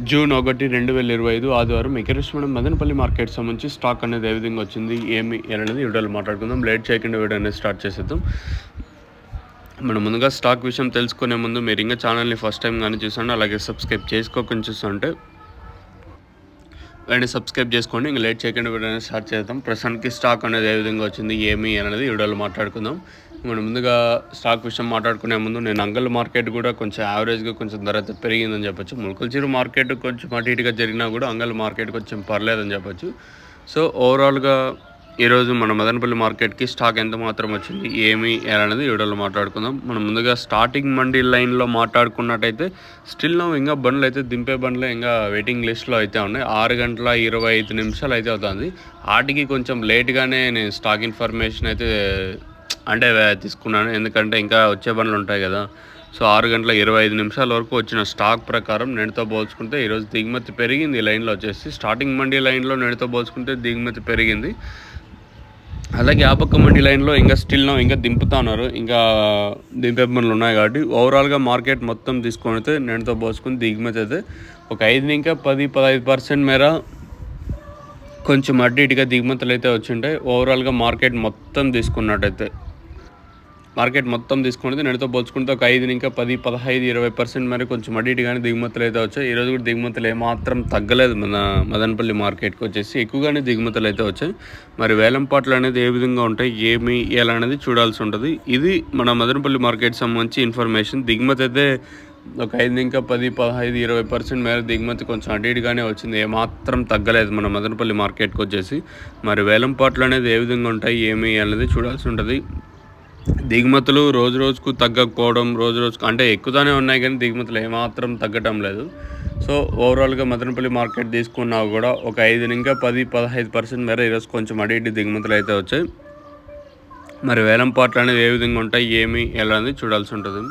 June 1, 2025 ఆదివారం మనం Madanapalle market సంబంధించి స్టాక్ అనేది ఏ విధంగా వచ్చింది ఏమి అనేది వీడియోలో మాట్లాడుకుందాం. లేట్ చేయకుండా వీడియో అనేది స్టార్ట్ చేసేద్దాం. మనం ముందుగా స్టాక్ విషయం తెలుసుకునే ముందు మీరు ఇంకా ఛానల్ని ఫస్ట్ టైం కానీ చూసండి, అలాగే సబ్స్క్రైబ్ చేసుకోకుండా చూస్తుంటే వెంటనే సబ్స్క్రైబ్ చేసుకోండి. ఇంకా లేట్ చేయకుండా వీడియో అనేది స్టార్ట్ చేద్దాం. ప్రస్తుతానికి స్టాక్ అనేది ఏ విధంగా వచ్చింది ఏమి అనేది వీడియోలో మాట్లాడుకుందాం. మనం ముందుగా స్టాక్ విషయం మాట్లాడుకునే ముందు నేను అంగల్ మార్కెట్ కూడా కొంచెం యావరేజ్గా కొంచెం ధర అయితే పెరిగిందని చెప్పొచ్చు. ములకల్చీరు మార్కెట్ కొంచెం అటు ఇటుగా జరిగినా కూడా అంగల్ మార్కెట్ కొంచెం పర్లేదని చెప్పొచ్చు. సో ఓవరాల్గా ఈరోజు మన మదనపల్లి మార్కెట్కి స్టాక్ ఎంత మాత్రం వచ్చింది ఏమి అనేది వీడియోలో మాట్లాడుకుందాం. మనం ముందుగా స్టార్టింగ్ మండీ లైన్లో మాట్లాడుకున్నట్టయితే స్టిల్ ఇంకా బండ్లు అయితే దింపే బండ్లు ఇంకా వెయిటింగ్ లిస్ట్లో అయితే ఉన్నాయి. 6:25 అయితే అవుతుంది. వాటికి కొంచెం లేట్గానే నేను స్టాక్ ఇన్ఫర్మేషన్ అయితే తీసుకున్నాను, ఎందుకంటే ఇంకా వచ్చే బండ్లు ఉంటాయి కదా. సో 6:25 వరకు వచ్చిన స్టాక్ ప్రకారం నేటితో పోల్చుకుంటే ఈరోజు దిగుమతి పెరిగింది. లైన్లో వచ్చేసి స్టార్టింగ్ మండీ లైన్లో నేటితో పోల్చుకుంటే దిగుమతి పెరిగింది. అలాగే ఆ పక్క మండీ లైన్లో ఇంకా స్టిల్ ఇంకా దింపుతా ఉన్నారు, ఇంకా దింపే బండ్లు ఉన్నాయి. కాబట్టి ఓవరాల్గా మార్కెట్ మొత్తం తీసుకొని అయితే నేటితో పోల్చుకుని దిగుమతి అయితే ఒక 5-10-15% మేర కొంచెం అడ్డు ఇటుగా దిగుమతులు అయితే వచ్చింటాయి. ఓవరాల్గా మార్కెట్ మొత్తం తీసుకున్నట్టయితే నేటితో పోల్చుకుంటే ఒక 5-10-15-20% మేర కొంచెం అడ్డు ఇటుగానే దిగుమతులు అయితే వచ్చాయి. ఈరోజు కూడా దిగుమతులు ఏమాత్రం తగ్గలేదు. మన మదనపల్లి మార్కెట్కి వచ్చేసి ఎక్కువగానే దిగుమతులు అయితే వచ్చాయి. మరి వేలంపాట్లు అనేది ఏ విధంగా ఉంటాయి ఏమి ఎలా అనేది చూడాల్సి ఉంటుంది. ఇది మన మదనపల్లి మార్కెట్ సంబంధించి ఇన్ఫర్మేషన్. దిగుమతి అయితే ఒక 5-10-15-20% మేర దిగుమతి కొంచెం అటు ఇటుగానే వచ్చింది, ఏమాత్రం తగ్గలేదు మన మదనపల్లి మార్కెట్కి వచ్చేసి. మరి వేలంపాట్లు అనేది ఏ విధంగా ఉంటాయి ఏమి అనేది చూడాల్సి ఉంటుంది. దిగుమతులు రోజు రోజుకు తగ్గకపోవడం, రోజు రోజుకు అంటే ఎక్కువగానే ఉన్నాయి కానీ దిగుమతులు ఏమాత్రం తగ్గటం లేదు. సో ఓవరాల్గా మదనపల్లి మార్కెట్ తీసుకున్నా కూడా ఒక 5-10-15% మేర ఈరోజు కొంచెం అటు ఇటు దిగుమతులు అయితే వచ్చాయి. మరి వేలంపాట్లు అనేది ఏ విధంగా ఉంటాయి ఏమి ఎలా అనేది చూడాల్సి ఉంటుంది.